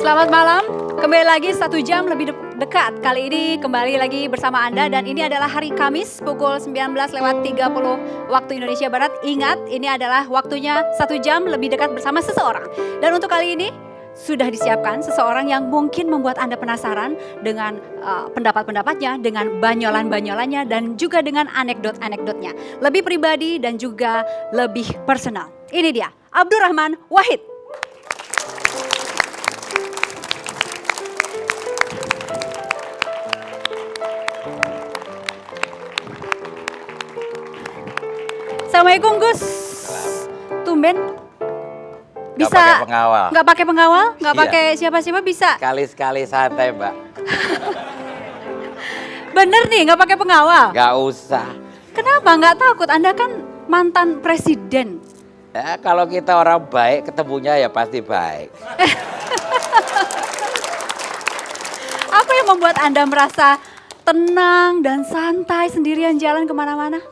Selamat malam, kembali lagi 1 jam lebih dekat. Kali ini kembali lagi bersama Anda dan ini adalah hari Kamis pukul 19.30 waktu Indonesia Barat. Ingat, ini adalah waktunya 1 jam lebih dekat bersama seseorang. Dan untuk kali ini sudah disiapkan seseorang yang mungkin membuat Anda penasaran dengan pendapat-pendapatnya, dengan banyolan-banyolannya dan juga dengan anekdot-anekdotnya. Lebih pribadi dan juga lebih personal. Ini dia, Abdurrahman Wahid. Assalamualaikum Gus. Tumben bisa Nggak pakai pengawal. Nggak pakai pengawal, nggak Iya. pakai siapa-siapa bisa. Sekali-sekali santai, Mbak. Bener nih, nggak pakai pengawal. Nggak usah. Kenapa nggak takut? Anda kan mantan presiden. Ya, kalau kita orang baik, ketemunya ya pasti baik. Apa yang membuat Anda merasa tenang dan santai sendirian jalan kemana-mana?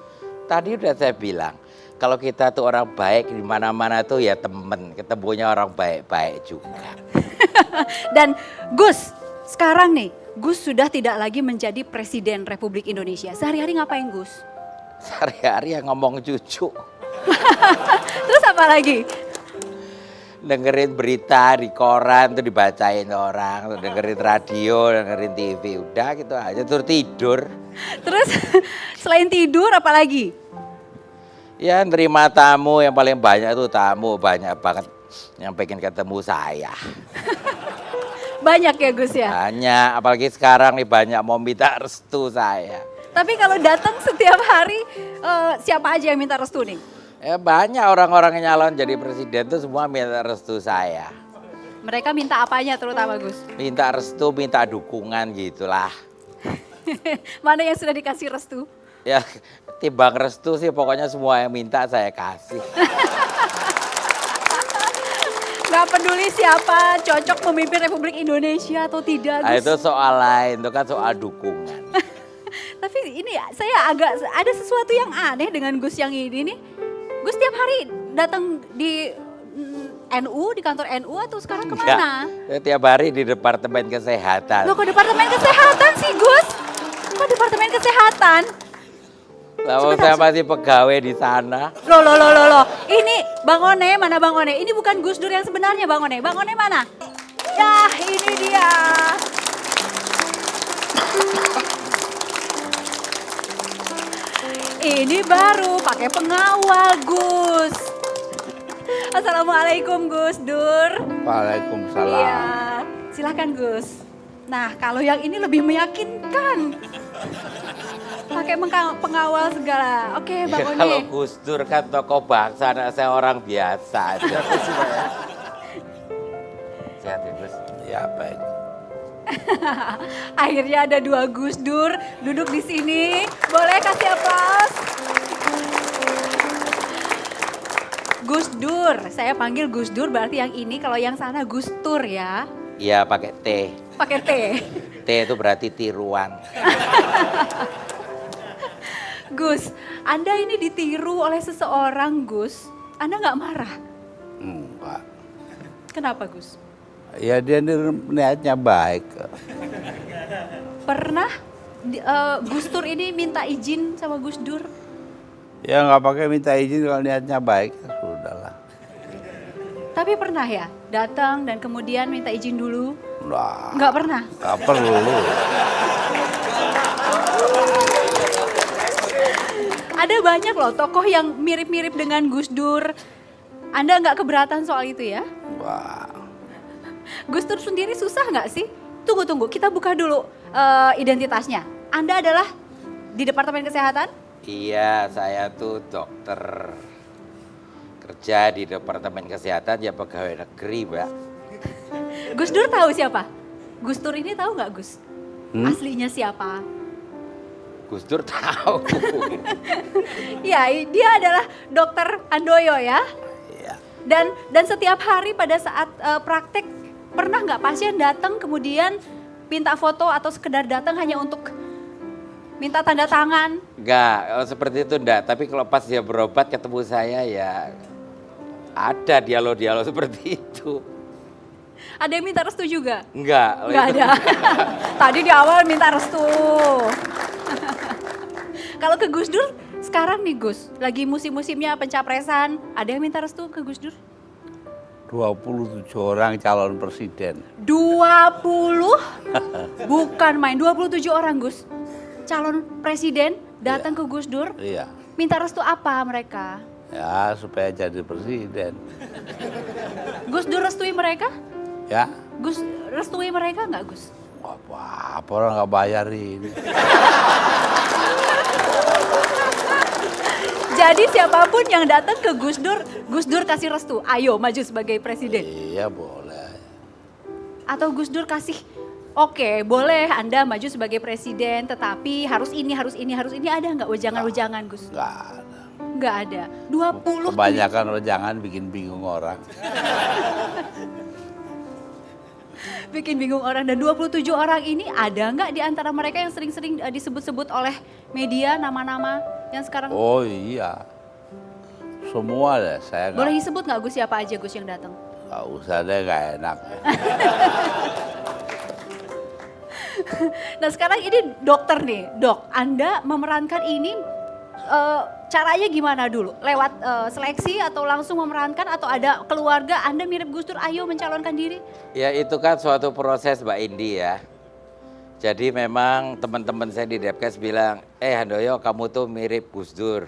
Tadi udah saya bilang, kalau kita tuh orang baik di mana-mana tuh ya temen, ketemunya orang baik-baik juga. Dan Gus, sekarang nih, Gus sudah tidak lagi menjadi Presiden Republik Indonesia. Sehari-hari ngapain Gus? Sehari-hari yang ngomong cucu. Terus apa lagi? Dengerin berita di koran tuh dibacain orang, tuh dengerin radio, dengerin TV, udah gitu aja, terus tidur. Terus selain tidur apa lagi? Ya nerima tamu, yang paling banyak tuh tamu, banyak banget yang pengen ketemu saya. Banyak ya Gus ya? Banyak, apalagi sekarang nih banyak mau minta restu saya. Tapi kalau datang setiap hari, siapa aja yang minta restu nih? Banyak orang-orang yang nyalon jadi presiden tuh semua minta restu saya. Mereka minta apanya terutama Gus? Minta restu, minta dukungan gitulah. Mana yang sudah dikasih restu? Ya timbang restu sih pokoknya semua yang minta saya kasih. Gak peduli siapa cocok memimpin Republik Indonesia atau tidak Gus. Nah, itu soal lain, itu kan soal dukungan. Tapi ini saya agak ada sesuatu yang aneh dengan Gus yang ini nih. Gus tiap hari datang di NU, di kantor NU atau sekarang kemana? Enggak, tiap hari di Departemen Kesehatan. Loh kok Departemen Kesehatan sih Gus? Kok Departemen Kesehatan? Lalu saya masih pegawai di sana. Loh. Ini Bang One, mana Bang One? Ini bukan Gus Dur yang sebenarnya Bang One. Bang One mana? Yah ini dia. Ini baru pakai pengawal Gus. Assalamualaikum Gus Dur. Waalaikumsalam. Iya, silakan Gus. Nah kalau yang ini lebih meyakinkan. Pakai pengawal segala. Oke Bang One. Kalau Gus Dur kan tokoh bangsa, anak saya orang biasa aja. Sehat ya Gus? Ya baik. Akhirnya ada 2 Gus Dur duduk di sini. Boleh kasih aplaus? Gus Dur, saya panggil Gus Dur berarti yang ini, kalau yang sana Gus Tur ya. Iya pakai T. Pakai T. T itu berarti tiruan. Gus, Anda ini ditiru oleh seseorang Gus. Anda nggak marah? Enggak. Kenapa Gus? Ya dia niatnya baik. Pernah Gus Tur ini minta izin sama Gus Dur? Ya nggak pakai minta izin kalau niatnya baik, ya sudahlah. Tapi pernah ya datang dan kemudian minta izin dulu? Nah, Nggak pernah? nggak perlu. Ada banyak loh tokoh yang mirip-mirip dengan Gus Dur. Anda nggak keberatan soal itu ya? Wah, Gus Dur sendiri susah nggak sih? Tunggu, kita buka dulu identitasnya. Anda adalah di Departemen Kesehatan? Iya, saya tuh dokter. Kerja di Departemen Kesehatan ya pegawai negeri, Mbak. Gus Dur tahu siapa? Gus Dur ini tahu nggak Gus? Aslinya siapa? Gus Dur tahu. Ya, dia adalah Dokter Handoyo ya. iya. Dan setiap hari pada saat praktek, pernah nggak pasien datang kemudian minta foto atau sekedar datang hanya untuk minta tanda tangan? Enggak, seperti itu enggak. Tapi kalau pas dia berobat ketemu saya ya ada dialog-dialog seperti itu. Ada yang minta restu juga? Enggak. Enggak ada. Tadi di awal minta restu. Kalau ke Gus Dur, sekarang nih Gus, lagi musim-musimnya pencapresan, ada yang minta restu ke Gus Dur? 27 orang calon presiden. 20? Bukan main, 27 orang Gus. Calon presiden datang ke Gus Dur, Iya. minta restu apa mereka? Ya, supaya jadi presiden. Gus Dur restui mereka? Ya, Gus restui mereka nggak Gus? apa orang nggak bayar ini. Jadi siapapun yang datang ke Gus Dur kasih restu, ayo maju sebagai presiden. Iya, boleh. Atau Gus Dur kasih, oke boleh Anda maju sebagai presiden, tetapi harus ini, ada nggak wejangan-wejangan Gus? Nggak ada. Nggak ada, 20. Kebanyakan jangan bikin bingung orang. Bikin bingung orang, dan 27 orang ini ada nggak di antara mereka yang sering-sering disebut-sebut oleh media nama-nama yang sekarang? Oh iya, semua deh. Saya Boleh disebut nggak Gus siapa aja Gus yang datang? nggak usah deh, nggak enak. Nah sekarang ini dokter nih, dok, Anda memerankan ini caranya gimana dulu? Lewat seleksi atau langsung memerankan atau ada keluarga Anda mirip Gus Dur, ayo mencalonkan diri? Ya itu kan suatu proses Mbak Indi ya. Jadi memang teman-teman saya di Depkes bilang, Handoyo kamu tuh mirip Gus Dur.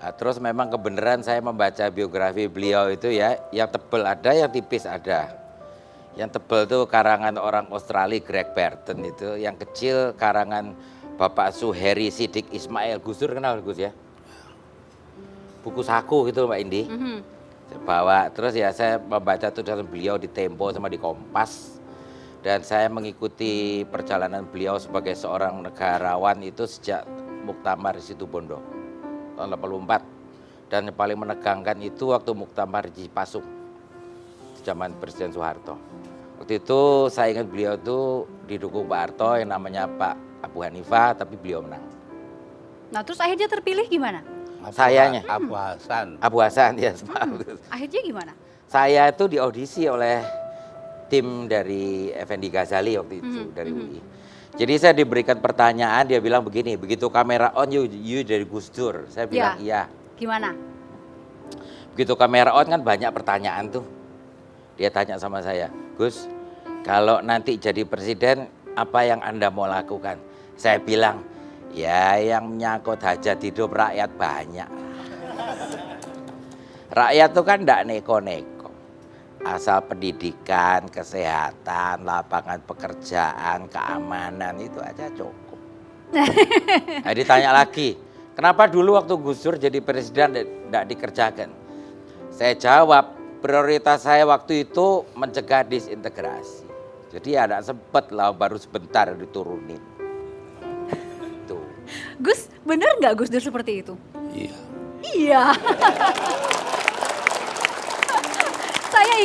Nah, terus memang kebenaran saya membaca biografi beliau itu ya, yang tebel ada, yang tipis ada. Yang tebel tuh karangan orang Australia Greg Barton itu, yang kecil karangan Bapak Suheri Sidik Ismail. Gus Dur kenal Gus ya? Buku saku gitu Mbak Indi. Saya bawa, terus ya saya membaca tulisan beliau di Tempo sama di Kompas. Dan saya mengikuti perjalanan beliau sebagai seorang negarawan itu sejak Muktamar Situbondo tahun 84. Dan yang paling menegangkan itu waktu Muktamar di Cipasung zaman Presiden Soeharto. Waktu itu saya ingat beliau itu didukung Pak Harto yang namanya Pak Abu Hanifah, tapi beliau menang. Nah terus akhirnya terpilih gimana? Sayanya. Abu Hasan. Abu Hasan ya. Akhirnya gimana? Saya itu diaudisi oleh tim dari Effendi Ghazali waktu itu dari UI. Jadi saya diberikan pertanyaan, dia bilang begini, begitu kamera on you dari Gus Dur. Saya bilang iya. Gimana? Begitu kamera on kan banyak pertanyaan tuh. Dia tanya sama saya, Gus, kalau nanti jadi presiden apa yang Anda mau lakukan? Saya bilang, ya yang menyangkut hajat hidup rakyat banyak. Rakyat tuh kan enggak neko-neko. Asal pendidikan, kesehatan, lapangan pekerjaan, keamanan itu aja cukup. Nah, ditanya lagi, kenapa dulu waktu Gus Dur jadi presiden enggak dikerjakan? Saya jawab, prioritas saya waktu itu mencegah disintegrasi. Jadi ya enggak sempet lah, baru sebentar diturunin. Tuh. Gus, bener nggak Gus Dur seperti itu? Iya. Iya. Saya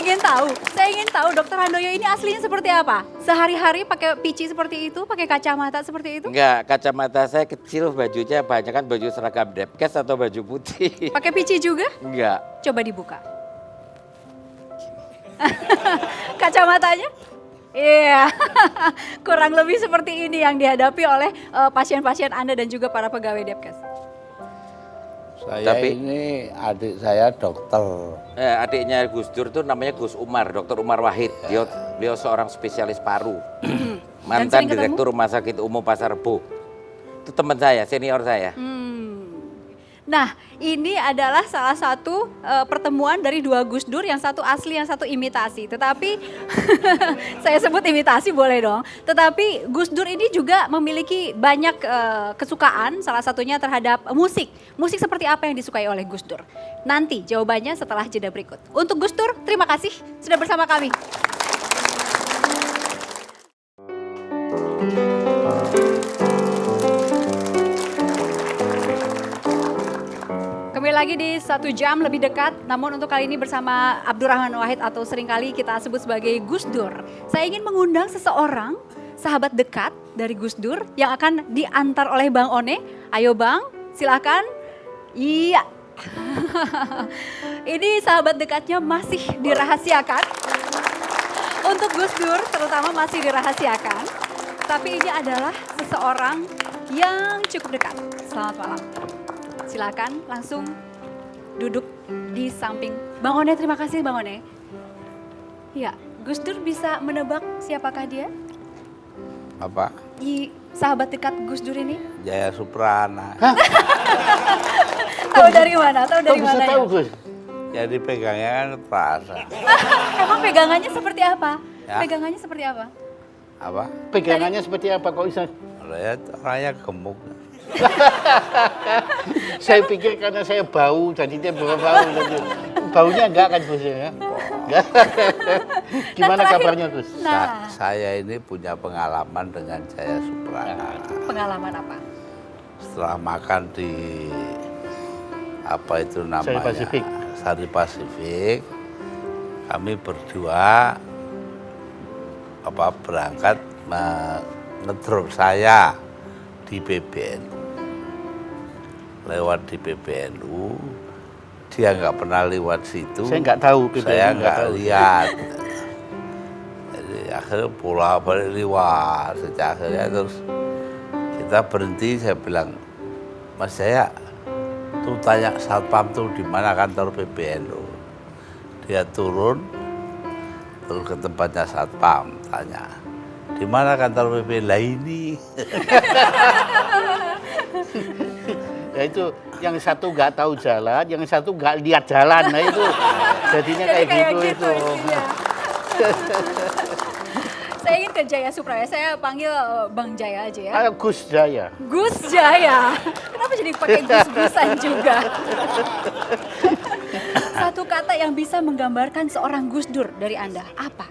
ingin tahu Dokter Handoyo ini aslinya seperti apa? Sehari-hari pakai pici seperti itu, pakai kacamata seperti itu? Enggak, kacamata saya kecil, bajunya banyak kan baju seragam Depkes atau baju putih. Pakai pici juga? Enggak. Coba dibuka. Kacamatanya? Iya, kurang lebih seperti ini yang dihadapi oleh pasien-pasien Anda dan juga para pegawai Depkes. Saya ini adik saya dokter. Adiknya Gus Dur tuh namanya Gus Umar, Dr. Umar Wahid. Beliau seorang spesialis paru. Mantan Direktur Rumah Sakit Umum Pasar Rebo. Itu teman saya, senior saya. Nah, ini adalah salah satu pertemuan dari dua Gus Dur, yang satu asli, yang satu imitasi. Tetapi, saya sebut imitasi boleh dong. Tetapi Gus Dur ini juga memiliki banyak kesukaan, salah satunya terhadap musik. Musik seperti apa yang disukai oleh Gus Dur? Nanti jawabannya setelah jeda berikut. Untuk Gus Dur, terima kasih sudah bersama kami. Kembali lagi di 1 jam lebih dekat, namun untuk kali ini bersama Abdurrahman Wahid atau seringkali kita sebut sebagai Gus Dur. Saya ingin mengundang seseorang, sahabat dekat dari Gus Dur yang akan diantar oleh Bang One. Ayo Bang, silakan. Iya. Ini sahabat dekatnya masih dirahasiakan. untuk Gus Dur terutama masih dirahasiakan. Tapi ini adalah seseorang yang cukup dekat. Selamat malam. Silakan langsung duduk di samping Bang One. Terima kasih Bang One. Ya, Gus Dur bisa menebak siapakah dia? Apa? Di sahabat dekat Gus Dur ini? Jaya Suprana. Tahu dari mana? Tahu dari Kok bisa mana? tahu, Ya? Gus? Jadi pegangnya kan terasa. Emang pegangannya seperti apa? Ya. Pegangannya seperti apa? Apa? Pegangannya seperti apa kok bisa? Lihat orangnya gemuk. Saya pikir karena saya bau, jadi dia bau. Baunya enggak kan, Gus ya? Enggak. Gimana terakhir- kabarnya, Gus? Nah, Saya ini punya pengalaman dengan Jaya Suprana. pengalaman apa? Setelah makan di apa itu namanya? Pasifik. Sari Pasifik. Kami berdua berangkat ngedrop saya di PBNU. Lewat di PBNU, dia nggak pernah lewat situ. Saya nggak tahu, PBNU Saya nggak nggak tahu. lihat. Jadi akhirnya pulang balik lewat. Sejak akhirnya terus kita berhenti. Saya bilang, Mas Jaya, tuh tanya satpam tuh di mana kantor PBNU. Dia turun, terus ke tempatnya satpam, tanya, di mana kantor PBNU? Lah ini. Ya itu yang satu nggak tahu jalan, yang satu nggak lihat jalan. Nah itu jadinya Jadi kayak gitu itu. isinya. Saya ingin ke Jaya Suprana, saya panggil Bang Jaya aja ya. Ayo Gus Jaya. Gus Jaya. Kenapa jadi pakai gus-gusan juga? Satu kata yang bisa menggambarkan seorang Gus Dur dari Anda, apa?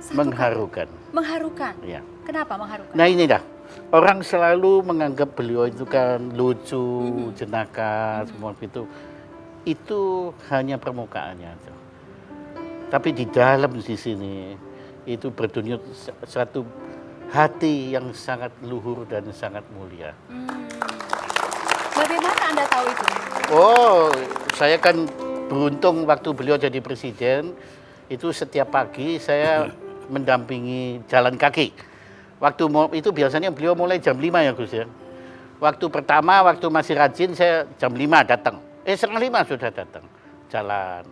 Satu Mengharukan. kata. Mengharukan. Ya. Kenapa mengharukan? Nah ini dah, orang selalu menganggap beliau itu kan lucu, jenaka, semua itu. Itu hanya permukaannya. Tuh. Tapi di dalam di sini itu berdenyut satu hati yang sangat luhur dan sangat mulia. Bagaimana Anda tahu itu? Oh, saya kan beruntung waktu beliau jadi presiden, itu setiap pagi saya mendampingi jalan kaki. Itu biasanya beliau mulai jam 5 ya Gus ya. Waktu pertama, waktu masih rajin saya jam 5 datang. Setengah 5 sudah datang, jalan.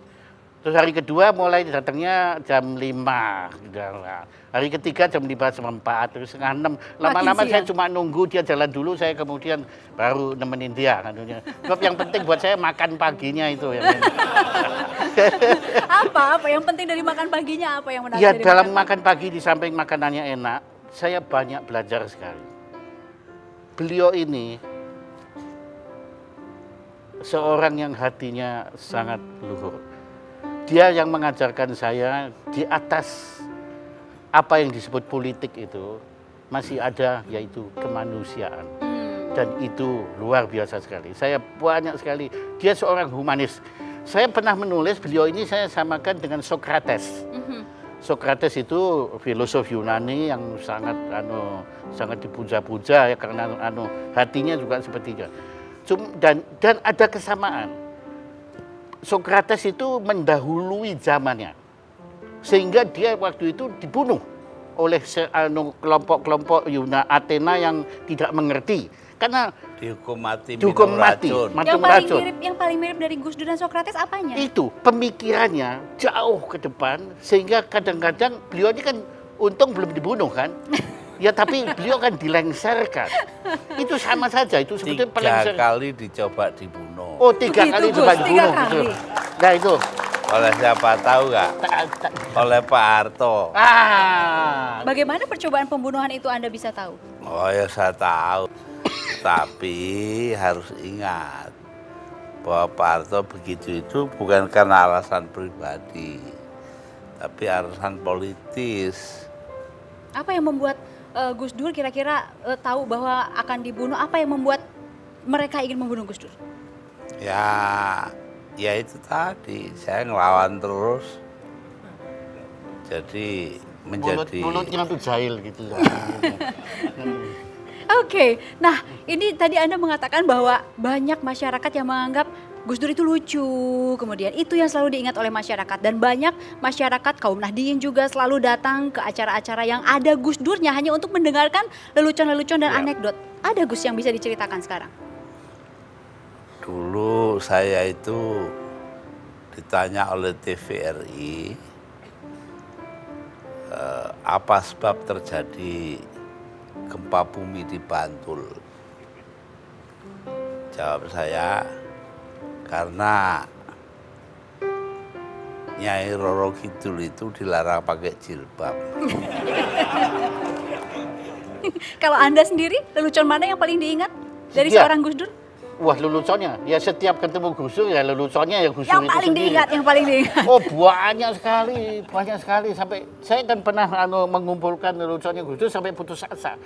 Terus hari kedua mulai datangnya jam 5. Hari ketiga jam 5:04, terus setengah 6. Lama-lama Makin saya siang. cuma nunggu dia jalan dulu, saya kemudian baru nemenin dia. Sebab yang penting buat saya makan paginya itu. Apa yang penting dari makan paginya, apa yang menarik Ya dari dalam makan pagi di samping makanannya enak, saya banyak belajar sekali. Beliau ini seorang yang hatinya sangat luhur. Dia yang mengajarkan saya di atas apa yang disebut politik itu masih ada yaitu kemanusiaan. Dan itu luar biasa sekali. Saya banyak sekali. Dia seorang humanis. Saya pernah menulis beliau ini saya samakan dengan Socrates. Socrates itu filosof Yunani yang sangat dipuja-puja ya karena hatinya juga seperti dia. Dan ada kesamaan. Socrates itu mendahului zamannya. Sehingga dia waktu itu dibunuh oleh kelompok-kelompok Athena yang tidak mengerti. Karena Dihukum mati, dihukum minum mati, racun. minum racun. yang paling mirip dari Gus Dur dan Socrates apanya? Itu pemikirannya jauh ke depan sehingga kadang-kadang beliau ini kan untung belum dibunuh kan. Ya tapi beliau kan dilengserkan. Itu sama saja, itu sebetulnya 3 kali dicoba dibunuh. Oh, 3 Begitu, kali Gus, coba 3 dibunuh. kali. Gitu. Nah itu. Oleh siapa tahu nggak? Oleh Pak Harto. Bagaimana percobaan pembunuhan itu Anda bisa tahu? Oh ya saya tahu. Tapi harus ingat bahwa Pak Harto begitu itu bukan karena alasan pribadi, tapi alasan politis. Apa yang membuat Gus Dur kira-kira tahu bahwa akan dibunuh? Apa yang membuat mereka ingin membunuh Gus Dur? Ya itu tadi, saya ngelawan terus. Jadi menjadi Mulutnya tuh jahil gitu. Oke, nah ini tadi Anda mengatakan bahwa banyak masyarakat yang menganggap Gus Dur itu lucu, kemudian itu yang selalu diingat oleh masyarakat dan banyak masyarakat kaum Nahdliyin juga selalu datang ke acara-acara yang ada Gus Durnya hanya untuk mendengarkan lelucon-lelucon dan Ya. anekdot. Ada Gus yang bisa diceritakan sekarang? Dulu saya itu ditanya oleh TVRI apa sebab terjadi gempa bumi di Bantul. Jawab saya, karena Nyai Roro Kidul itu dilarang pakai jilbab. Kalau Anda sendiri, lelucon mana yang paling diingat dari Ya. seorang Gus Dur? Wah, leluconnya. Ya setiap ketemu Gus Dur ya leluconnya ya Gus Dur Yang itu paling sendiri. diingat, yang paling diingat. Oh, banyak sekali sampai saya kan pernah mengumpulkan leluconnya Gus Dur sampai putus asa.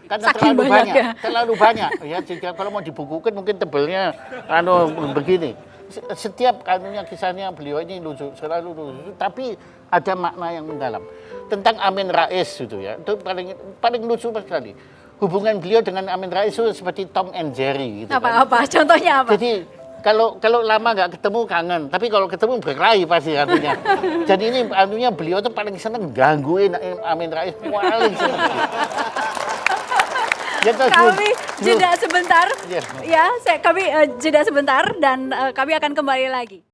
Karena Saking banyaknya. terlalu banyak. Ya, jika kalau mau dibukukan mungkin tebelnya begini. Setiap kisahnya beliau ini lucu, selalu lucu. Tapi ada makna yang mendalam. Tentang Amin Rais gitu ya. Itu paling lucu sekali. Hubungan beliau dengan Amin Rais itu seperti Tom and Jerry gitu kan. Apa-apa, contohnya apa? Jadi kalau lama nggak ketemu kangen, tapi kalau ketemu berkelahi pasti artinya. Jadi ini artinya beliau tuh paling seneng gangguin Amin Rais, paling seneng. Gitu, Kami Gus. jeda sebentar. Iya. Ya, kami jeda sebentar dan kami akan kembali lagi.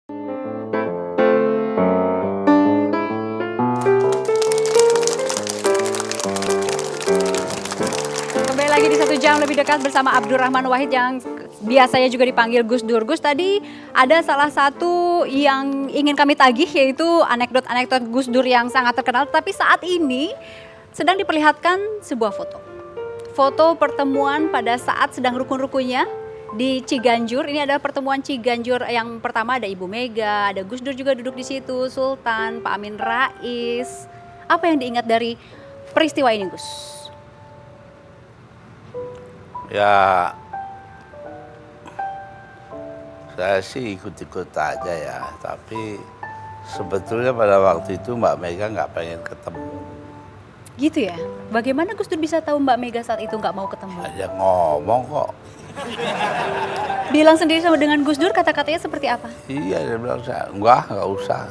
Kembali lagi di 1 jam lebih dekat bersama Abdurrahman Wahid yang biasanya juga dipanggil Gus Dur. Gus, tadi ada salah satu yang ingin kami tagih yaitu anekdot-anekdot Gus Dur yang sangat terkenal. Tapi saat ini sedang diperlihatkan sebuah foto. Foto pertemuan pada saat sedang rukun-rukunnya di Ciganjur. Ini adalah pertemuan Ciganjur yang pertama, ada Ibu Mega, ada Gus Dur juga duduk di situ, Sultan, Pak Amin Rais. Apa yang diingat dari peristiwa ini, Gus? Ya, saya sih ikut-ikut aja ya, tapi sebetulnya pada waktu itu Mbak Mega nggak pengen ketemu. Gitu ya? Bagaimana Gus Dur bisa tahu Mbak Mega saat itu nggak mau ketemu? Aja ngomong kok. Bilang sendiri sama dengan Gus Dur, kata-katanya seperti apa? Iya, dia bilang saya, nggak usah.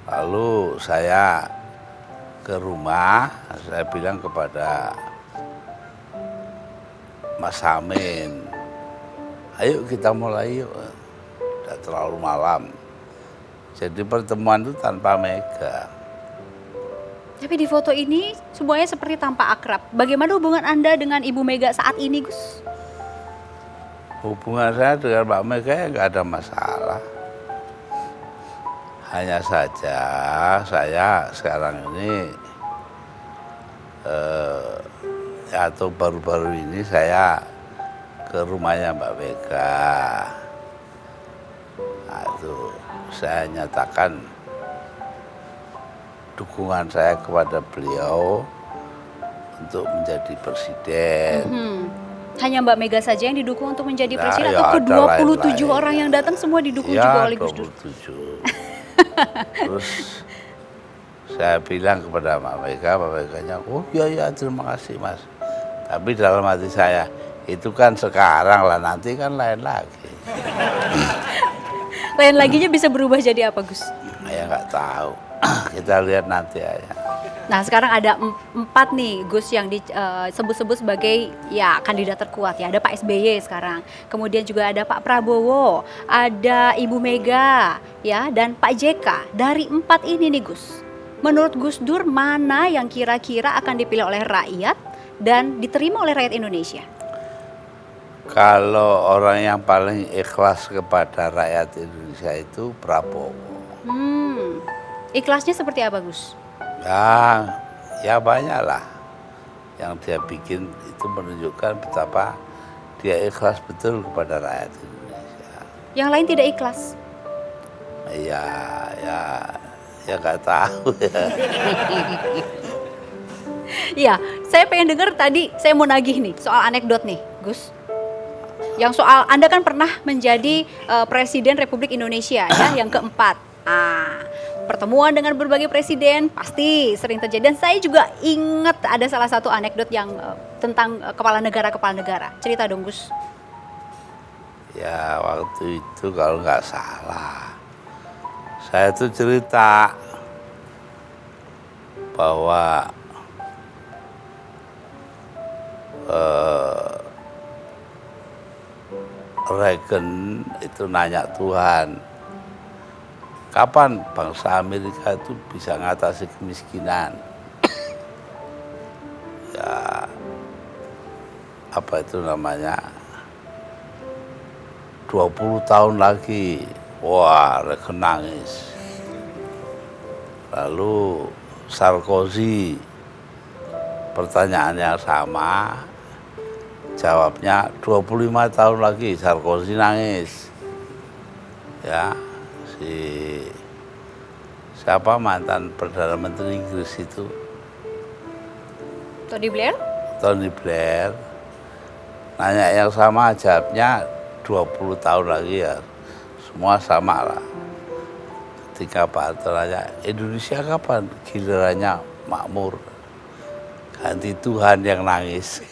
Lalu saya ke rumah, saya bilang kepada Mas Amin, ayo kita mulai yuk, udah terlalu malam. Jadi pertemuan itu tanpa Mega. Tapi di foto ini semuanya seperti tampak akrab. Bagaimana hubungan Anda dengan Ibu Mega saat ini, Gus? Hubungan saya dengan Mbak Mega ya nggak ada masalah. Hanya saja saya sekarang ini atau baru-baru ini saya ke rumahnya Mbak Mega. Nah, itu saya nyatakan dukungan saya kepada beliau untuk menjadi presiden. Hanya Mbak Mega saja yang didukung untuk menjadi Nah, presiden ya atau ada ke-27 lain-lain. orang yang datang semua didukung juga oleh Gus Dur? 27. Terus saya bilang kepada Mbak Meganya, oh iya terima kasih Mas. Tapi dalam hati saya, itu kan sekarang lah, nanti kan lain lagi. Lain laginya bisa berubah jadi apa, Gus? Ya nggak tahu, kita lihat nanti aja. Nah, sekarang ada 4 nih Gus yang disebut-sebut sebagai ya kandidat terkuat ya. Ada Pak SBY sekarang. Kemudian juga ada Pak Prabowo, ada Ibu Mega ya dan Pak JK. Dari 4 ini nih Gus. Menurut Gus Dur mana yang kira-kira akan dipilih oleh rakyat dan diterima oleh rakyat Indonesia? Kalau orang yang paling ikhlas kepada rakyat Indonesia itu Prabowo. Ikhlasnya seperti apa, Gus? Ya banyak lah yang dia bikin itu menunjukkan betapa dia ikhlas betul kepada rakyat Indonesia. Yang lain tidak ikhlas. Ya nggak tahu ya. Iya, saya pengen dengar tadi, saya mau nagih nih soal anekdot nih, Gus. Yang soal Anda kan pernah menjadi Presiden Republik Indonesia ya, yang keempat. Pertemuan dengan berbagai presiden pasti sering terjadi. Dan saya juga ingat ada salah satu anekdot yang tentang kepala negara. Cerita dong, Gus. Ya waktu itu kalau nggak salah, saya tuh cerita bahwa Reagan itu nanya Tuhan, kapan bangsa Amerika itu bisa mengatasi kemiskinan? Ya, apa itu namanya? 20 tahun lagi. Wah, Reagan nangis. Lalu Sarkozy, pertanyaan yang sama, jawabnya 25 tahun lagi. Sarkozy nangis. Ya, siapa mantan Perdana Menteri Inggris itu? Tony Blair? Tony Blair. Nanya yang sama, jawabnya 20 tahun lagi ya. Semua sama lah. Ketika Pak Harto nanya, Indonesia kapan gilirannya makmur? Ganti Tuhan yang nangis.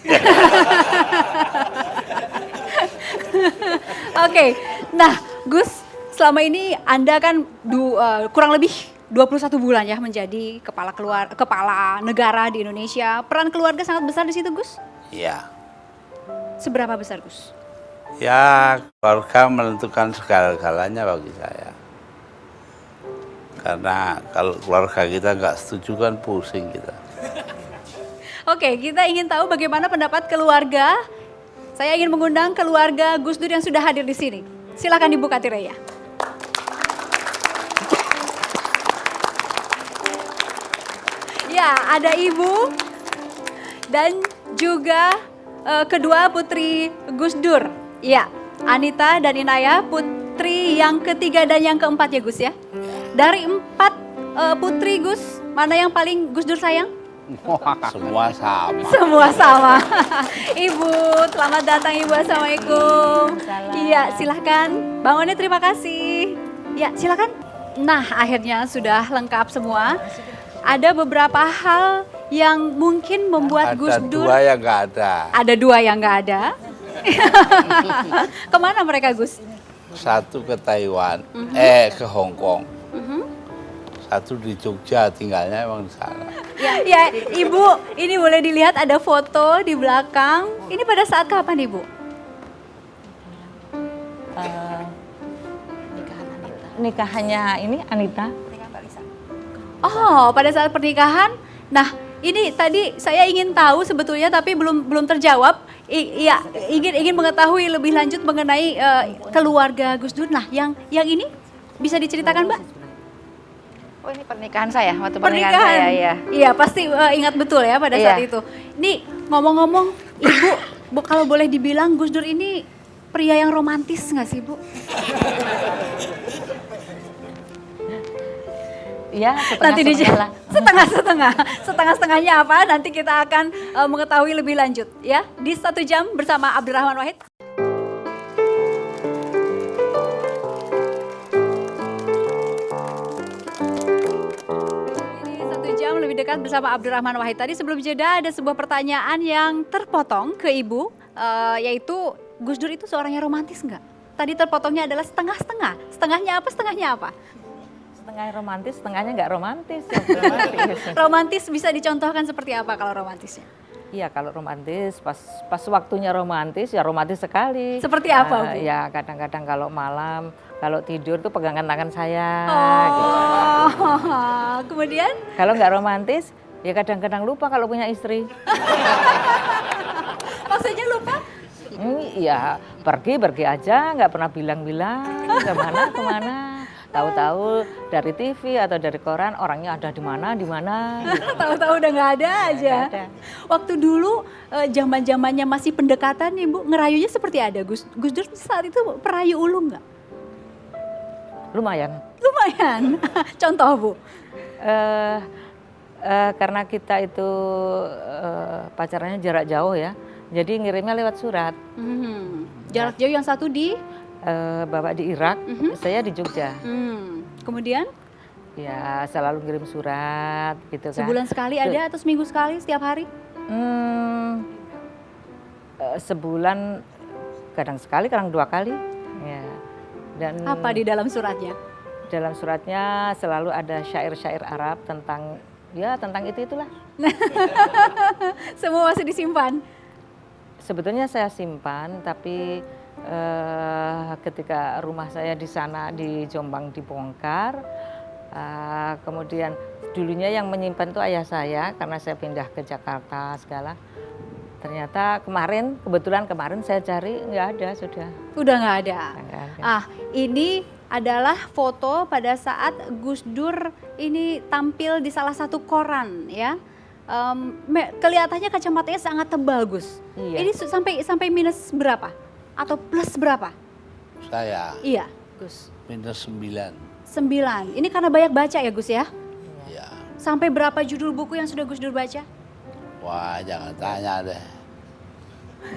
Oke, nah Gus, selama ini Anda kan kurang lebih 21 bulan ya menjadi kepala negara di Indonesia. Peran keluarga sangat besar di situ, Gus? Iya. Seberapa besar, Gus? Ya, keluarga menentukan segala-galanya bagi saya. Karena kalau keluarga kita nggak setuju kan pusing kita. Oke, kita ingin tahu bagaimana pendapat keluarga. Saya ingin mengundang keluarga Gus Dur yang sudah hadir di sini. Silakan dibuka tirainya. Ya, ada ibu dan juga kedua putri Gus Dur. Ya, Anita dan Inaya, putri yang ketiga dan yang keempat ya Gus ya. Dari 4 putri Gus, mana yang paling Gus Dur sayang? Semua sama. Semua sama. Ibu, selamat datang Ibu. Assalamualaikum. Iya, silahkan. Bang Oni, terima kasih. Ya, silahkan. Nah, akhirnya sudah lengkap semua. Ada beberapa hal yang mungkin membuat Gus Dur. Ada 2 yang nggak ada. Ada 2 yang nggak ada. Kemana mereka, Gus? Satu ke Taiwan, ke Hong Kong. Satu di Jogja, tinggalnya emang di sana. Ya, Ibu, ini boleh dilihat ada foto di belakang. Ini pada saat kapan, Ibu? Nikahannya ini Anita. Oh, pada saat pernikahan. Nah, ini tadi saya ingin tahu sebetulnya tapi belum terjawab. Iya, ingin mengetahui lebih lanjut mengenai keluarga Gus Dur. Nah, yang ini bisa diceritakan, Mbak? Oh, ini pernikahan saya, waktu pernikahan saya, ya. Iya, pasti ingat betul ya pada saat itu. Ini ngomong-ngomong, Ibu, kalau boleh dibilang Gus Dur ini pria yang romantis nggak sih, Bu? Iya, Nanti setengah-setengah. setengahnya apa? Nanti kita akan mengetahui lebih lanjut ya di 1 jam bersama Abdurrahman Wahid. Ini 1 jam lebih dekat bersama Abdurrahman Wahid. Tadi sebelum jeda ada sebuah pertanyaan yang terpotong ke Ibu, yaitu Gus Dur itu seorang yang romantis nggak? Tadi terpotongnya adalah setengah-setengah. Setengahnya apa? Setengahnya apa? Setengahnya romantis, setengahnya nggak romantis. Ya, Romantis bisa dicontohkan seperti apa kalau romantisnya? Iya, kalau romantis, pas waktunya romantis, ya romantis sekali. Seperti apa, Bu? Ya, kadang-kadang kalau malam, kalau tidur tuh pegangan tangan saya. Oh, Gitu. Kemudian? Kalau nggak romantis, ya kadang-kadang lupa kalau punya istri. Maksudnya lupa? Iya, pergi aja, nggak pernah bilang-bilang kemana. Tahu-tahu dari TV atau dari koran orangnya ada di mana gitu. Tahu-tahu udah nggak ada aja. Nggak ada. Waktu dulu zaman-zamannya masih pendekatan nih, Bu, ngerayunya seperti ada. Gus Dur saat itu perayu ulung nggak? Lumayan. Contoh, Bu. Karena kita itu pacarannya jarak jauh ya, jadi ngirimnya lewat surat. Jarak jauh yang satu di? Bapak di Irak, saya di Jogja. Kemudian? Ya selalu ngirim surat gitu kan. Sebulan sekali ada atau seminggu sekali setiap hari? Sebulan kadang sekali, kadang 2 kali. Dan Apa di dalam suratnya? dalam suratnya selalu ada syair-syair Arab tentang tentang itulah. Semua masih disimpan. Sebetulnya saya simpan, tapi ketika rumah saya di sana di Jombang dibongkar, kemudian dulunya yang menyimpan itu ayah saya karena saya pindah ke Jakarta segala. Ternyata kebetulan kemarin saya cari nggak ada sudah. Udah nggak ada. Nggak ada. Ini adalah foto pada saat Gus Dur ini tampil di salah satu koran ya. Kelihatannya kacamatanya sangat tebal, Gus. Iya. Ini sampai minus berapa? Atau plus berapa? Saya Iya, Gus. minus 9. 9. Ini karena banyak baca ya, Gus ya? Ya. Sampai berapa judul buku yang sudah Gus Dur baca? Wah, jangan tanya deh.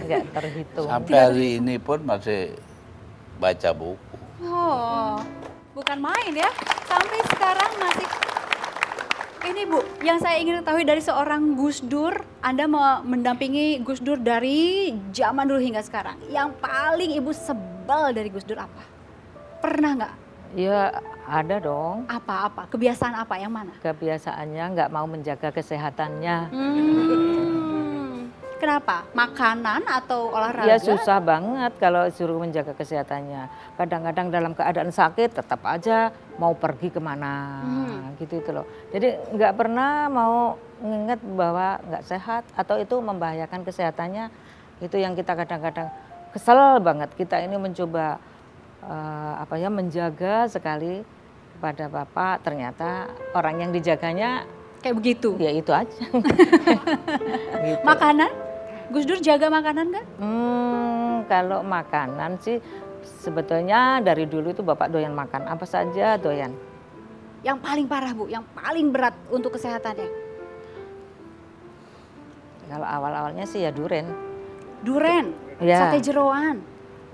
Nggak terhitung. Sampai hari ini pun masih baca buku. Oh, bukan main ya. Sampai sekarang masih. Ini Bu, yang saya ingin ketahui dari seorang Gus Dur, Anda mendampingi Gus Dur dari zaman dulu hingga sekarang. Yang paling Ibu sebel dari Gus Dur apa? Pernah nggak? Ya ada dong. Apa? Kebiasaan apa? Yang mana? Kebiasaannya nggak mau menjaga kesehatannya. Kenapa? Makanan atau olahraga? Ya susah banget kalau suruh menjaga kesehatannya. Kadang-kadang dalam keadaan sakit tetap aja mau pergi kemana gitu itu loh. Jadi nggak pernah mau nginget bahwa nggak sehat atau itu membahayakan kesehatannya. Itu yang kita kadang-kadang kesel banget. Kita ini mencoba menjaga sekali kepada Bapak. Ternyata orang yang dijaganya Kayak begitu? ya itu aja. Gitu. Makanan? Gus Dur jaga makanan nggak? Kalau makanan sih sebetulnya dari dulu itu Bapak doyan makan apa saja doyan. Yang paling parah Bu, yang paling berat untuk kesehatannya? Kalau awal-awalnya sih ya duren. Duren, Ya. sate jeroan,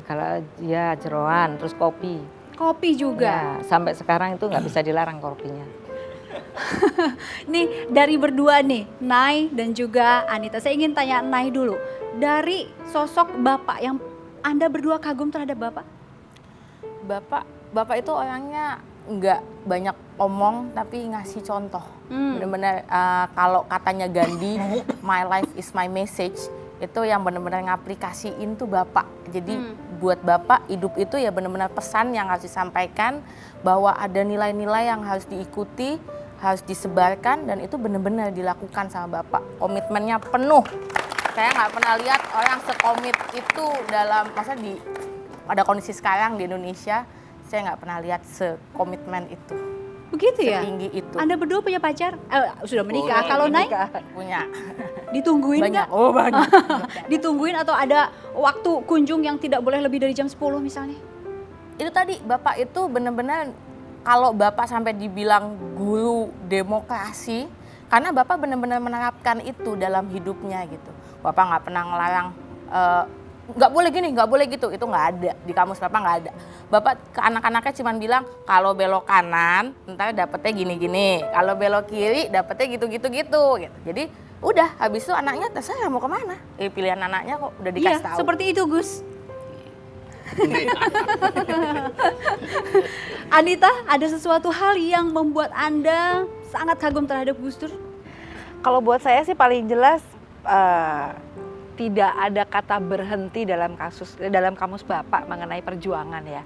Kalau ya jeroan terus kopi. kopi juga. Ya, sampai sekarang itu nggak bisa dilarang kopinya. Nih dari berdua nih, Nay dan juga Anita. Saya ingin tanya Nay dulu. Dari sosok Bapak yang Anda berdua kagum terhadap Bapak? Bapak itu orangnya nggak banyak omong tapi ngasih contoh. Benar-benar kalau katanya Gandhi, my life is my message, itu yang benar-benar ngaplikasiin tuh Bapak. Jadi buat Bapak hidup itu ya benar-benar pesan yang harus disampaikan, bahwa ada nilai-nilai yang harus diikuti, harus disebarkan, dan itu benar-benar dilakukan sama Bapak. Komitmennya penuh. Saya nggak pernah lihat orang sekomit itu pada kondisi sekarang di Indonesia. Saya nggak pernah lihat sekomitmen itu. Begitu ya? Setinggi itu. Anda berdua punya pacar? Sudah menikah. Kalau Nay Punya. ditungguin Banyak. nggak? Oh banyak. Ditungguin atau ada waktu kunjung yang tidak boleh lebih dari jam 10 misalnya? Itu tadi Bapak itu benar-benar, kalau Bapak sampai dibilang guru demokrasi, karena Bapak benar-benar menerapkan itu dalam hidupnya gitu. Bapak nggak pernah ngelarang, nggak boleh gini, nggak boleh gitu, itu nggak ada di kamus Bapak, nggak ada. Bapak ke anak-anaknya cuma bilang kalau belok kanan ntar dapetnya gini-gini, kalau belok kiri dapetnya gitu. Jadi udah habis itu anaknya terserah mau kemana, pilihan anaknya kok udah dikasih tahu. Seperti itu Gus. Anita, ada sesuatu hal yang membuat Anda sangat kagum terhadap Gus Dur? Kalau buat saya sih paling jelas tidak ada kata berhenti dalam kamus Bapak mengenai perjuangan ya.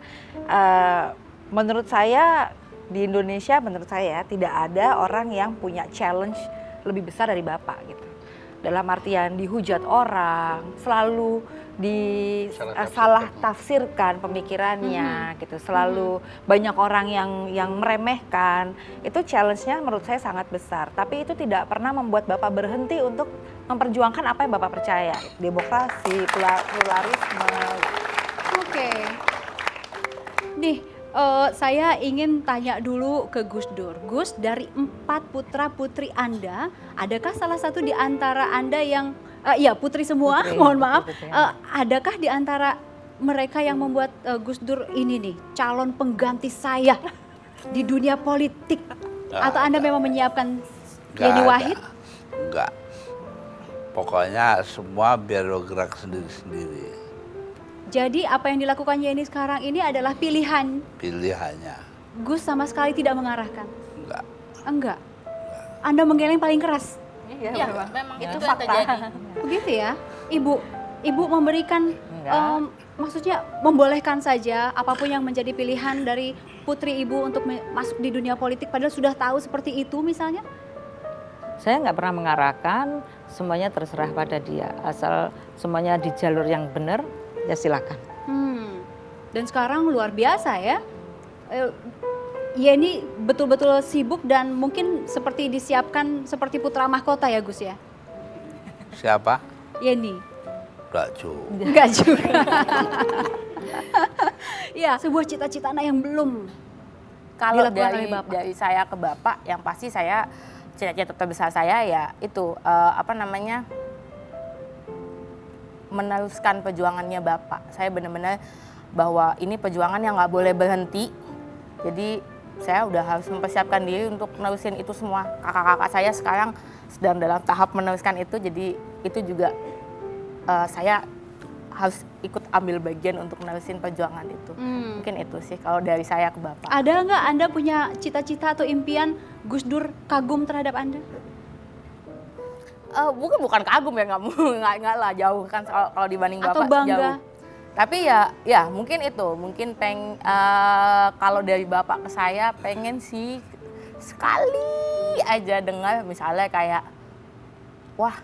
Menurut saya di Indonesia, menurut saya tidak ada orang yang punya challenge lebih besar dari Bapak gitu. Dalam artian dihujat orang, selalu salah tafsirkan pemikirannya gitu, selalu banyak orang yang meremehkan. Itu challenge-nya menurut saya sangat besar, tapi itu tidak pernah membuat Bapak berhenti untuk memperjuangkan apa yang Bapak percaya, demokrasi, pluralisme. Oke. Nih, saya ingin tanya dulu ke Gus Dur. Gus, dari 4 putra-putri Anda, adakah salah satu di antara Anda yang putri semua, mohon maaf. Adakah di antara mereka yang membuat Gus Dur ini nih calon pengganti saya di dunia politik? Atau Anda memang menyiapkan Yeni Wahid? Enggak. Pokoknya semua biar lo gerak sendiri-sendiri. Jadi apa yang dilakukan Yeni sekarang ini adalah pilihan. Pilihannya. Gus sama sekali tidak mengarahkan. Enggak. Enggak. Anda menggeleng paling keras. Iya, memang itu yang fakta. terjadi. Begitu ya. Ibu memberikan maksudnya membolehkan saja apapun yang menjadi pilihan dari putri ibu untuk masuk di dunia politik padahal sudah tahu seperti itu misalnya? Saya nggak pernah mengarahkan, semuanya terserah pada dia. Asal semuanya di jalur yang benar, ya silakan. Dan sekarang luar biasa ya. Yeni betul-betul sibuk dan mungkin seperti disiapkan seperti putra mahkota ya Gus ya? Siapa? Yeni. Enggak juga. Enggak juga. Ya, sebuah cita-cita anak yang belum Kalau dilakukan oleh Bapak. dari saya ke Bapak, yang pasti saya cita-cita terbesar saya ya itu meneruskan perjuangannya Bapak. Saya benar-benar bahwa ini perjuangan yang nggak boleh berhenti. Jadi saya udah harus mempersiapkan diri untuk menerusin itu semua. Kakak-kakak saya sekarang sedang dalam tahap meneruskan itu. Jadi itu juga saya harus ikut ambil bagian untuk menerusin perjuangan itu. Mungkin itu sih kalau dari saya ke Bapak. Ada nggak Anda punya cita-cita atau impian Gus Dur kagum terhadap Anda? Bukan kagum ya, nggak lah, jauh kan kalau dibanding Atau Bapak bangga? jauh. Tapi ya mungkin itu, kalau dari Bapak ke saya pengen sih sekali aja dengar misalnya kayak, wah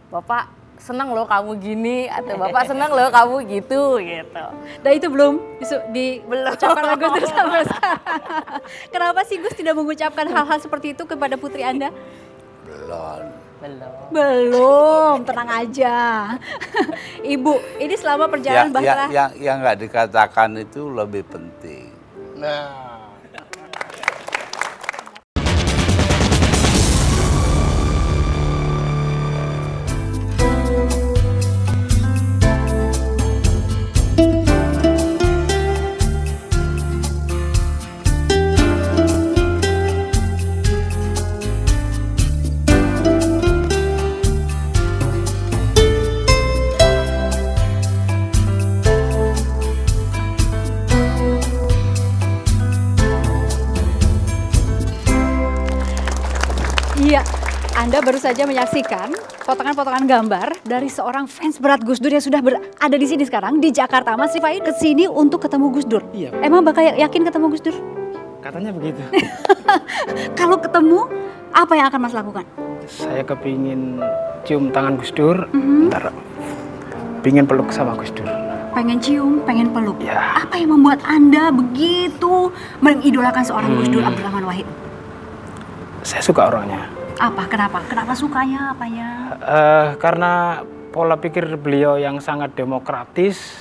Bapak senang loh kamu gini, atau Bapak senang loh kamu gitu. Dan itu belum diucapkan oleh Gus Dur sampai sekarang. Kenapa sih Gus tidak mengucapkan hal-hal seperti itu kepada putri Anda? Belum, tenang aja. Ibu, ini selama perjalanan Bahtera. Yang nggak dikatakan itu lebih penting. Nah, Iya, Anda baru saja menyaksikan potongan-potongan gambar dari seorang fans berat Gus Dur yang sudah ada di sini sekarang di Jakarta. Mas Rifai kesini untuk ketemu Gus Dur. Iya. Emang bakal yakin ketemu Gus Dur? Katanya begitu. Kalau ketemu, apa yang akan Mas lakukan? Saya kepingin cium tangan Gus Dur, ntar pingin peluk sama Gus Dur. Pengen cium, pengen peluk. Ya. Apa yang membuat Anda begitu mengidolakan seorang Gus Dur Abdurrahman Wahid? Saya suka orangnya. Apa? Kenapa? Kenapa sukanya? Apanya? Karena pola pikir beliau yang sangat demokratis,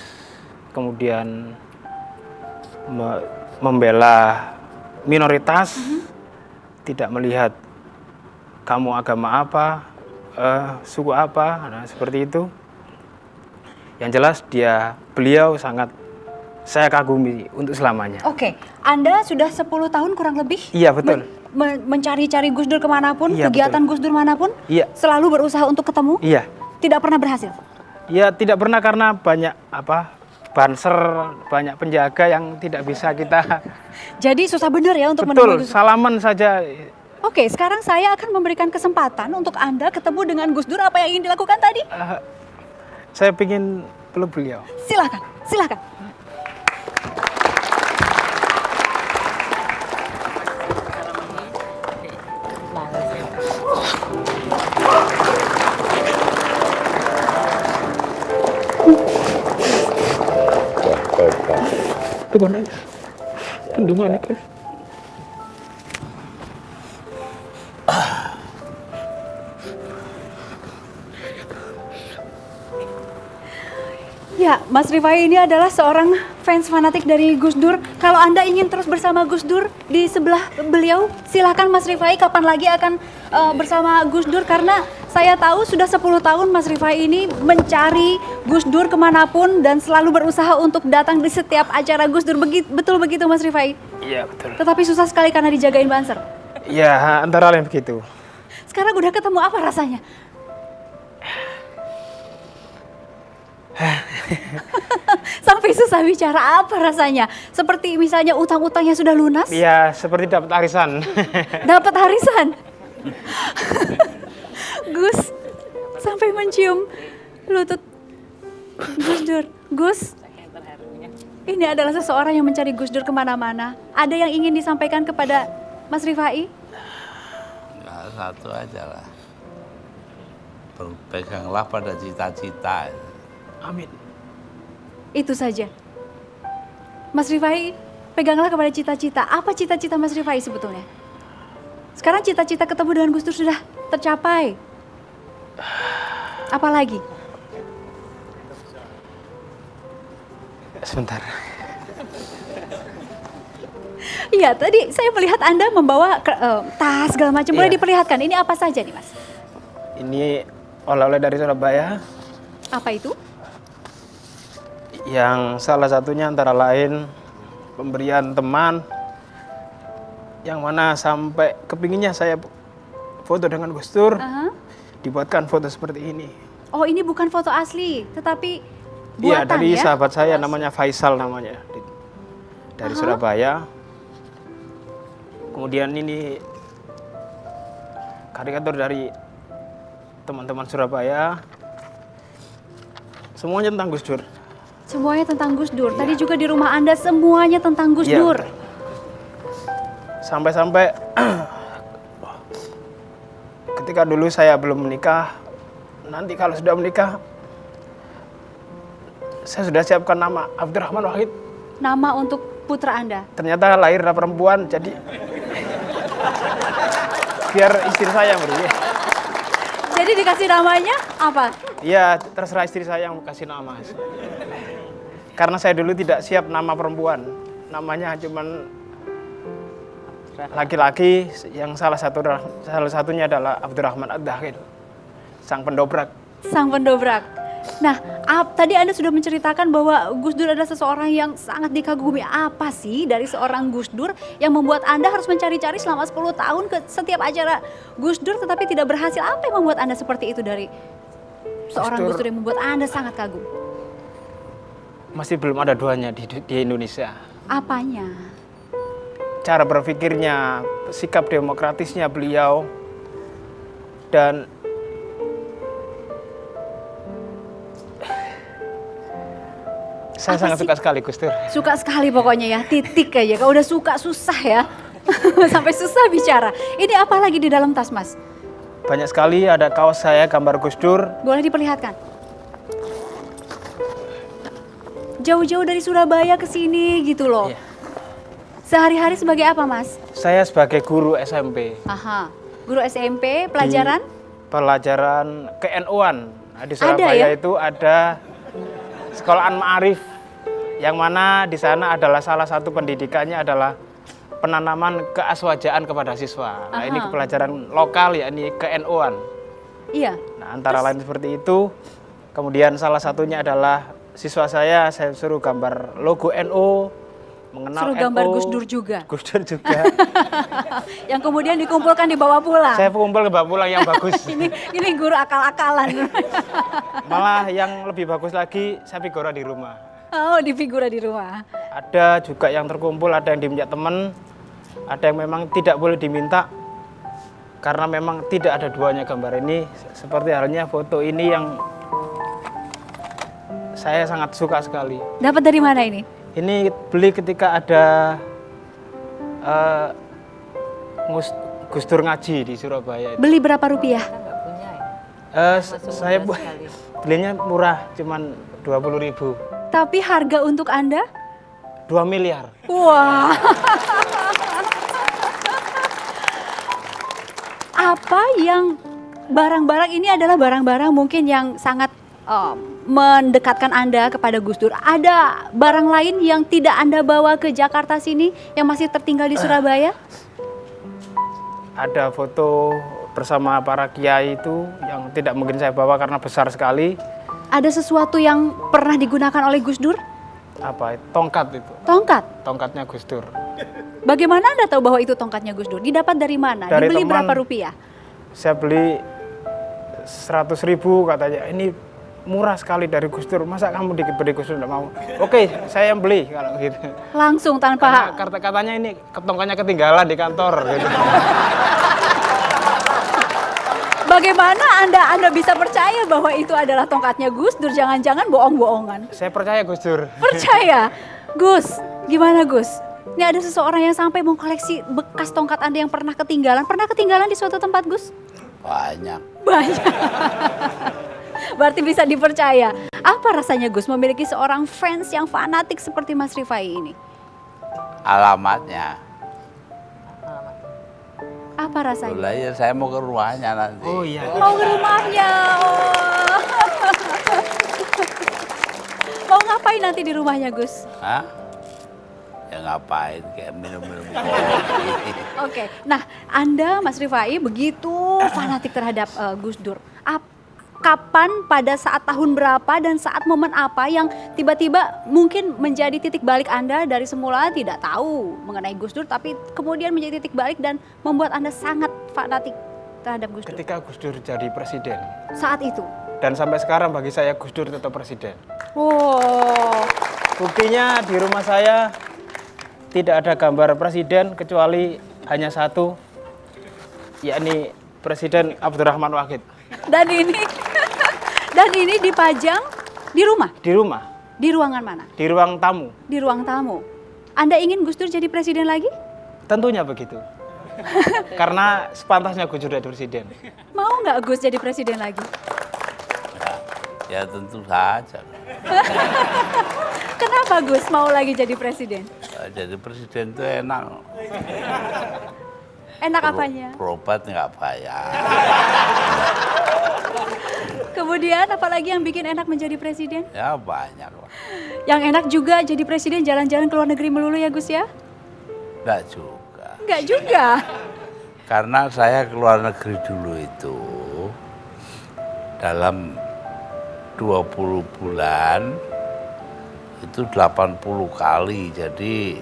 kemudian membela minoritas, tidak melihat kamu agama apa, suku apa, nah seperti itu. Yang jelas beliau sangat saya kagumi untuk selamanya. Oke, Anda sudah 10 tahun kurang lebih? Iya, betul. Mencari-cari Gus Dur kemanapun, Iya, kegiatan betul. Gus Dur manapun, Iya. selalu berusaha untuk ketemu, Iya. tidak pernah berhasil. Ya tidak pernah karena banyak banser, banyak penjaga yang tidak bisa kita. Jadi susah benar ya untuk Betul, menemui Gus Dur. salaman saja. Oke, sekarang saya akan memberikan kesempatan untuk Anda ketemu dengan Gus Dur. Apa yang ingin dilakukan tadi? Saya ingin peluk beliau. Silakan, silakan. Bagaimana? Bendungan kan? Ya, Mas Rifai ini adalah seorang fans fanatik dari Gus Dur. Kalau Anda ingin terus bersama Gus Dur di sebelah beliau, silakan Mas Rifai kapan lagi akan bersama Gus Dur. Karena saya tahu sudah 10 tahun Mas Rifai ini mencari Gus Dur kemanapun dan selalu berusaha untuk datang di setiap acara Gus Dur. Betul begitu Mas Rifai? Iya betul. Tetapi susah sekali karena dijagain banser. Ya antara lain begitu. Sekarang udah ketemu, apa rasanya? Sampai susah bicara, apa rasanya? Seperti misalnya utang-utangnya sudah lunas? Iya, seperti dapat arisan. Dapat arisan. Gus sampai mencium lutut Gus Dur. Gus, ini adalah seseorang yang mencari Gus Dur kemana-mana. Ada yang ingin disampaikan kepada Mas Rifai? Nah, satu aja lah. Berpeganglah pada cita-cita. Amin. Itu saja. Mas Rifai, peganglah kepada cita-cita. Apa cita-cita Mas Rifai sebetulnya? Sekarang cita-cita ketemu dengan Gus Dur sudah tercapai. Apa lagi? Sebentar. Iya, tadi saya melihat Anda membawa tas segala macam. Boleh Iya. diperlihatkan, ini apa saja nih Mas? Ini oleh-oleh dari Surabaya Apa itu? yang salah satunya antara lain pemberian teman yang mana sampai kepinginnya saya foto dengan Gus Dur, Aha. dibuatkan foto seperti ini. Oh, ini bukan foto asli, tetapi Iya, buatan dari ya? sahabat saya namanya Faisal namanya. Dari Surabaya. Kemudian ini karikatur dari teman-teman Surabaya. Semuanya tentang Gus Dur. Semuanya tentang Gus Dur. Tadi juga di rumah Anda semuanya tentang Gus Iya, Dur. betul. Sampai-sampai ketika dulu saya belum menikah, nanti kalau sudah menikah, saya sudah siapkan nama Abdurrahman Wahid. Nama untuk putra Anda. Ternyata lahirlah perempuan, jadi biar istri saya beri. Jadi dikasih namanya apa? Iya, terserah istri saya yang kasih nama. Karena saya dulu tidak siap nama perempuan, namanya cuman laki-laki yang salah satunya adalah Abdurrahman Ad-Dakhil, sang pendobrak. Sang pendobrak. Nah, tadi Anda sudah menceritakan bahwa Gus Dur adalah seseorang yang sangat dikagumi. Apa sih dari seorang Gus Dur yang membuat Anda harus mencari-cari selama 10 tahun ke setiap acara Gus Dur tetapi tidak berhasil? Apa yang membuat Anda seperti itu dari seorang Gus Dur yang membuat Anda sangat kagum? Masih belum ada duanya di Indonesia. Apanya? Cara berpikirnya, sikap demokratisnya beliau, dan saya Apa sangat sih? suka sekali Gus Dur. Suka sekali pokoknya ya, titik aja. Kalau udah suka susah ya. Sampai susah bicara. Ini apa lagi di dalam tas, Mas? Banyak sekali, ada kaos saya gambar Gus Dur. Boleh diperlihatkan? Jauh-jauh dari Surabaya ke sini gitu loh. Iya. Sehari-hari sebagai apa, Mas? Saya sebagai guru SMP. Aha. Guru SMP, pelajaran? Pelajaran ke-NU-an. Nah, di Ada Surabaya ya? itu ada sekolahan Ma'arif, yang mana di sana adalah salah satu pendidikannya adalah penanaman keaswajaan kepada siswa. Nah, ini Aha. pelajaran lokal, yakni ke-NU-an. Iya. Nah, antara lain seperti itu. Kemudian salah satunya adalah siswa saya suruh gambar logo NU, mengenal Suruh gambar NU. Gus Dur juga. Gus Dur juga. Yang kemudian dikumpulkan dibawa pulang. Saya kumpul ke pulang yang bagus. ini guru akal-akalan. Malah yang lebih bagus lagi, saya figura di rumah. Oh, di figura di rumah. Ada juga yang terkumpul, ada yang diminta teman, ada yang memang tidak boleh diminta karena memang tidak ada duanya gambar ini. Seperti halnya foto ini yang saya sangat suka sekali. Dapat dari mana ini? Ini beli ketika ada Gus Dur ngaji di Surabaya. Beli berapa rupiah? Saya belinya murah, cuman 20.000. Tapi harga untuk Anda? 2 miliar. Wah. Apa yang barang-barang ini adalah barang-barang mungkin yang sangat mendekatkan Anda kepada Gus Dur. Ada barang lain yang tidak Anda bawa ke Jakarta sini yang masih tertinggal di Surabaya? Ada foto bersama para kiai itu yang tidak mungkin saya bawa karena besar sekali. Ada sesuatu yang pernah digunakan oleh Gus Dur? Apa? Tongkat itu. Tongkat. Tongkatnya Gus Dur. Bagaimana Anda tahu bahwa itu tongkatnya Gus Dur? Didapat dari mana? Dari Dibeli teman. berapa rupiah? Saya beli 100.000 katanya. Ini murah sekali dari Gus Dur, masa kamu diberi Gus Dur nggak mau? Oke, saya yang beli kalau gitu. Langsung Karena tanpa katanya ini ketongkannya ketinggalan di kantor gitu. bagaimana Anda bisa percaya bahwa itu adalah tongkatnya Gus Dur? Jangan-jangan bohong-bohongan. Saya percaya Gus Dur. Percaya? Gus, gimana Gus? Ini ada seseorang yang sampai mau koleksi bekas tongkat Anda yang pernah ketinggalan. Pernah ketinggalan di suatu tempat, Gus? Banyak. Banyak. Berarti bisa dipercaya. Apa rasanya Gus memiliki seorang fans yang fanatik seperti Mas Rifai ini? Alamatnya. Apa rasanya? Lah ya saya mau ke rumahnya nanti. Oh iya. Mau ke rumahnya. Oh. Mau ngapain nanti di rumahnya, Gus? Hah? Ya ngapain kayak minum-minum kopi. Oke, nah Anda Mas Rifai begitu fanatik terhadap Gus Dur. Kapan, pada saat tahun berapa dan saat momen apa yang tiba-tiba mungkin menjadi titik balik Anda dari semula tidak tahu mengenai Gus Dur, tapi kemudian menjadi titik balik dan membuat Anda sangat fanatik terhadap Gus Dur? Ketika Gus Dur jadi presiden. Saat itu? Dan sampai sekarang bagi saya Gus Dur tetap presiden. Wow. Buktinya di rumah saya tidak ada gambar presiden kecuali hanya satu, yakni Presiden Abdurrahman Wahid. Dan ini dipajang di rumah? Di rumah. Di ruangan mana? Di ruang tamu. Di ruang tamu. Anda ingin Gus Dur jadi presiden lagi? Tentunya begitu. Karena sepantasnya Gus Dur jadi presiden. Mau nggak Gus jadi presiden lagi? Ya tentu saja. Kenapa Gus mau lagi jadi presiden? Jadi presiden itu enak. Enak apanya? Berobat nggak bayar. Kemudian apalagi yang bikin enak menjadi presiden? Ya banyak lah. Yang enak juga jadi presiden jalan-jalan ke luar negeri melulu ya Gus ya? Nggak juga. Enggak juga. Karena saya ke luar negeri dulu itu dalam 20 bulan itu 80 kali. Jadi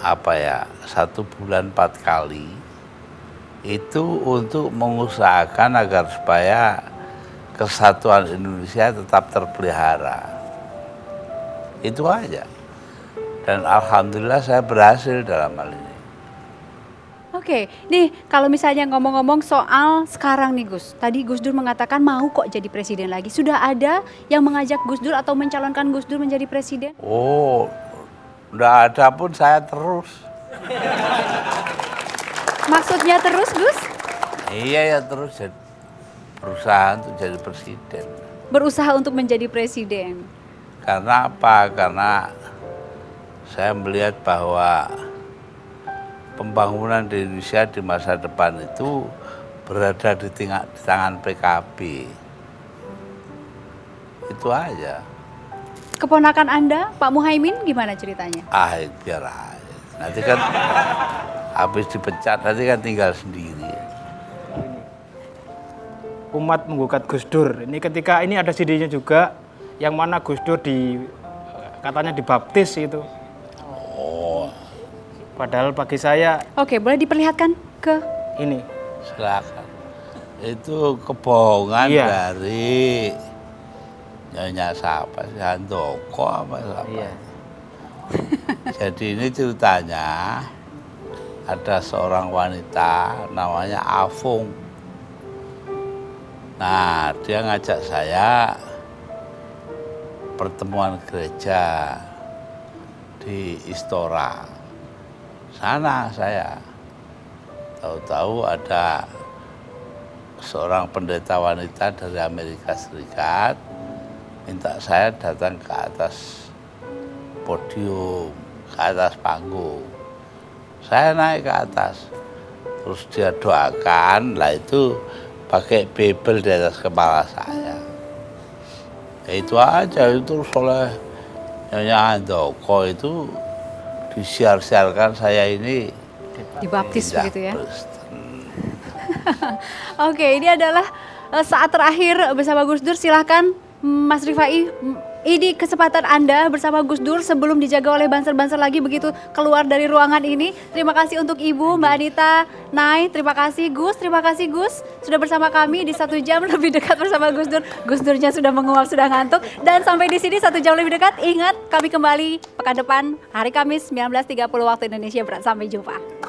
apa ya, 1 bulan 4 kali itu untuk mengusahakan agar supaya kesatuan Indonesia tetap terpelihara. Itu aja. Dan alhamdulillah saya berhasil dalam hal ini. Oke, nih kalau misalnya ngomong-ngomong soal sekarang nih Gus. Tadi Gus Dur mengatakan mau kok jadi presiden lagi. Sudah ada yang mengajak Gus Dur atau mencalonkan Gus Dur menjadi presiden? Oh, enggak ada pun saya terus. Maksudnya terus Gus? Iya ya terus berusaha untuk jadi presiden. Berusaha untuk menjadi presiden. Karena apa? Karena saya melihat bahwa pembangunan di Indonesia di masa depan itu berada di tangan PKB. Itu aja. Keponakan Anda, Pak Muhaimin, gimana ceritanya? Biar aja. Nanti kan habis dipecat, nanti kan tinggal sendiri. Umat menggugat Gus Dur. Ini ketika ini ada CD-nya juga, yang mana Gus Dur katanya dibaptis itu. Oh, Padahal bagi saya Oke, boleh diperlihatkan ke ini. silakan. Itu kebohongan Iya. dari Nyonya siapa sih? Handoko apa siapa? Iya. Jadi ini ceritanya ada seorang wanita namanya Afung. Nah, dia ngajak saya pertemuan gereja di Istora. Sana saya tahu-tahu ada seorang pendeta wanita dari Amerika Serikat minta saya datang ke atas podium, ke atas panggung. Saya naik ke atas, terus dia doakan, lah itu pakai Bible di atas kepala saya. Ya itu aja, itu oleh Nyonya Handoko itu disiar-siarkan saya ini dibaptis pindah begitu ya? Kristen. Oke, ini adalah saat terakhir bersama Gus Dur. Silahkan Mas Rifai Ini kesempatan Anda bersama Gus Dur sebelum dijaga oleh banser-banser lagi begitu keluar dari ruangan ini. Terima kasih untuk Ibu, Mbak Anita, Nay, terima kasih Gus sudah bersama kami di 1 jam lebih dekat bersama Gus Dur. Gus Durnya sudah menguap, sudah ngantuk. Dan sampai di sini 1 jam lebih dekat. Ingat, kami kembali pekan depan hari Kamis 19.30 waktu Indonesia Barat. Sampai jumpa.